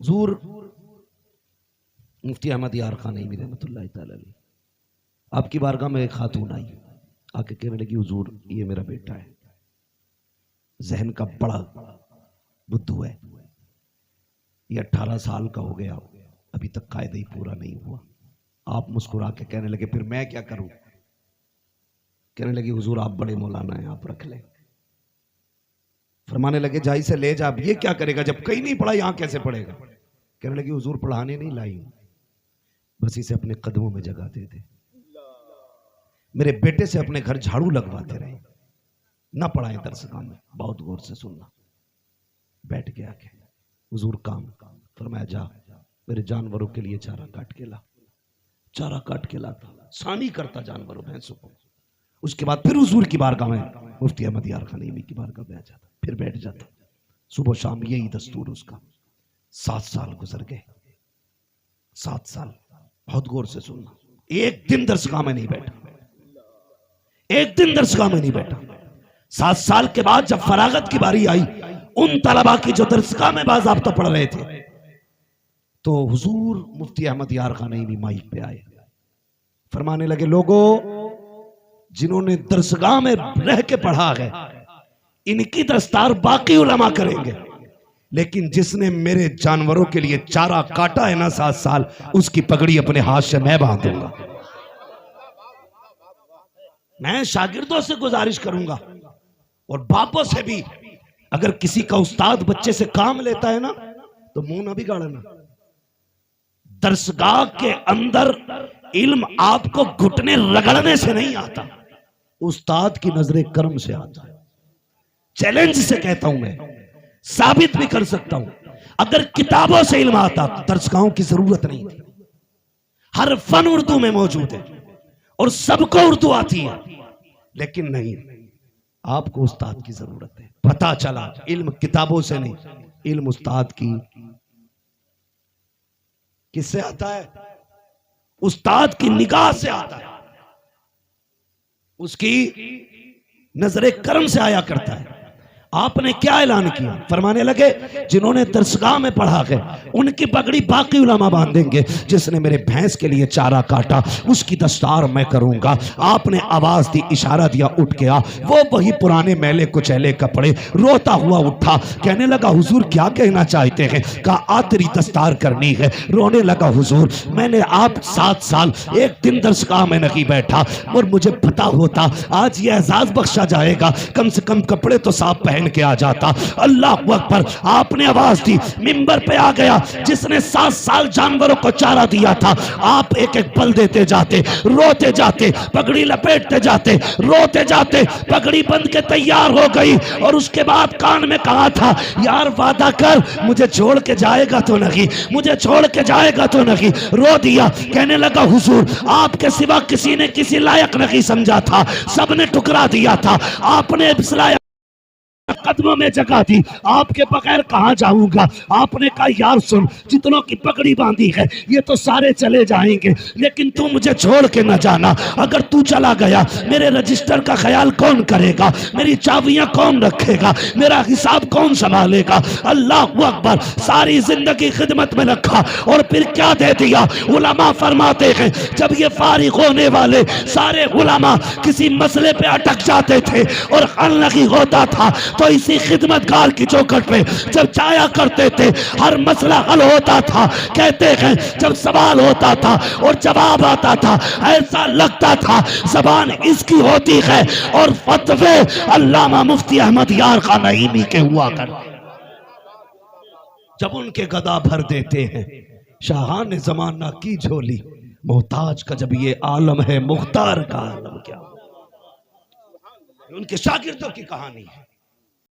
حضور مفتی احمد یار خان نعیمی رحمۃ اللہ تعالی علیہ آپ کی بارگاہ میں ایک خاتون آئی، آ کے کہنے لگی حضور یہ میرا بیٹا ہے، ذہن کا بڑا بدھو ہے، یہ 18 سال کا ہو گیا، ابھی تک قاعدہ ہی پورا نہیں ہوا۔ آپ مسکرا کے کہنے لگے پھر میں کیا کروں؟ کہنے لگی حضور آپ بڑے مولانا ہیں، آپ رکھ لیں۔ فرمانے لگے جائی سے لے جا، یہ کیا کرے گا جب کہیں نہیں پڑھا، یہاں کیسے پڑھے گا؟ کہنے لگی حضور پڑھانے نہیں لائی ہوں، بس اسے اپنے قدموں میں جگہ دے دے، میرے بیٹے سے اپنے گھر جھاڑو لگواتے رہے، نہ پڑھائیں درسگاہ میں۔ بہت غور سے سننا۔ بیٹھ گیا کہ حضور کام، فرمایا جا میرے جانوروں کے لیے چارہ کاٹ کے لا۔ چارہ کاٹ کے لاتا، سانی کرتا جانوروں بھینسوں کو۔ اس کے بعد پھر حضور کی بارگاہ میں مفتی احمد یار خان نعیمی کی بارگاہ میں آ جاتا، پھر بیٹھ جاتا، صبح شام یہی دستور اس کا۔ 7 سال گزر گئے، 7 سال۔ بہت غور سے سننا۔ ایک دن درسگاہ میں نہیں بیٹھا، ایک دن درسگاہ میں نہیں بیٹھا۔ 7 سال کے بعد جب فراغت کی باری آئی، ان طلباء کی جو درسگاہ میں باضابطہ پڑھ رہے تھے، تو حضور مفتی احمد یار خان نعیمی مائک پہ آئے، فرمانے لگے لوگوں جنہوں نے درسگاہ میں رہ کے پڑھا ہے ان کی دستار باقی علماء کریں گے، لیکن جس نے میرے جانوروں کے لیے چارہ کاٹا ہے نا 7 سال، اس کی پگڑی اپنے ہاتھ سے میں باندھوں گا۔ میں شاگردوں سے گزارش کروں گا اور باپوں سے بھی، اگر کسی کا استاد بچے سے کام لیتا ہے نا تو منہ نہ بگاڑنا۔ درسگاہ کے اندر علم آپ کو گھٹنے رگڑنے سے نہیں آتا، استاد کی نظر کرم سے آتا ہے۔ چیلنج سے کہتا ہوں، میں ثابت بھی کر سکتا ہوں، اگر کتابوں سے علم آتا تو درسگاہوں کی ضرورت نہیں تھی۔ ہر فن اردو میں موجود ہے اور سب کو اردو آتی ہے، لیکن نہیں، آپ کو استاد کی ضرورت ہے۔ پتہ چلا علم کتابوں سے نہیں، علم استاد کی کس سے آتا ہے؟ استاد کی نگاہ سے آتا ہے، اس کی نظر کرم سے آیا کرتا ہے۔ آپ نے کیا اعلان کیا؟ فرمانے لگے جنہوں نے درسگاہ میں پڑھا ہے ان کی پگڑی باقی علماء باندھیں گے، جس نے میرے بھینس کے لیے چارہ کاٹا اس کی دستار میں کروں گا۔ آپ نے آواز دی، اشارہ دیا، اٹھ گیا۔ وہ وہی پرانے میلے کچیلے کپڑے روتا ہوا اٹھا، کہنے لگا حضور کیا کہنا چاہتے ہیں؟ کہا آتری دستار کرنی ہے۔ رونے لگا حضور میں نے آپ 7 سال ایک دن درسگاہ میں نہیں بیٹھا، اور مجھے پتا ہوتا آج یہ اعزاز بخشا جائے گا، کم سے کم کپڑے تو صاف پہن کے آ جاتا۔ اللہ اکبر، آپ نے آواز دی، منبر پہ آ گیا جس نے 7 سال جانوروں کو چارہ دیا تھا۔ آپ ایک ایک بل دیتے جاتے، روتے جاتے، پگڑی لپیٹتے جاتے، روتے جاتے، پگڑی بند کے تیار ہو گئی، اور اس کے بعد کان میں کہا تھا یار وعدہ کر مجھے چھوڑ کے جائے گا تو نہیں، مجھے چھوڑ کے جائے گا تو نہیں۔ رو دیا، کہنے لگا حضور آپ کے سوا کسی نے کسی لائق نہیں سمجھا تھا، سب نے ٹکرا دیا تھا، آپ نے اس لائق قدموں میں جگہ دی، آپ کے بغیر کہاں جاؤں گا؟ آپ نے کہا یار سن، جتنوں کی پگڑی باندھی ہے یہ تو سارے چلے جائیں گے، لیکن تو مجھے چھوڑ کے نہ جانا۔ اگر تو چلا گیا میرے رجسٹر کا خیال کون کرے گا؟ میری چابیاں کون رکھے گا؟ میرا حساب کون سنبھالے گا؟ اللہ اکبر، ساری زندگی خدمت میں رکھا اور پھر کیا دے دیا؟ علماء فرماتے ہیں جب یہ فارغ ہونے والے سارے علماء کسی مسئلے پہ اٹک جاتے تھے اور حل نہیں ہوتا تھا تو اسی خدمتگار کی چوکھٹ پہ جب جایا کرتے تھے، ہر مسئلہ حل ہوتا تھا۔ کہتے ہیں جب سوال ہوتا تھا اور جواب آتا تھا ایسا لگتا تھا زبان اس کی ہوتی ہے اور فتوے علامہ مفتی احمد یار خان نعیمی کے ہوا کرتے۔ جب ان کے گدا بھر دیتے ہیں شاہان زمانہ کی جھولی، محتاج کا جب یہ عالم ہے مختار کا عالم کیا؟ ان کے شاگردوں کی کہانی ہے۔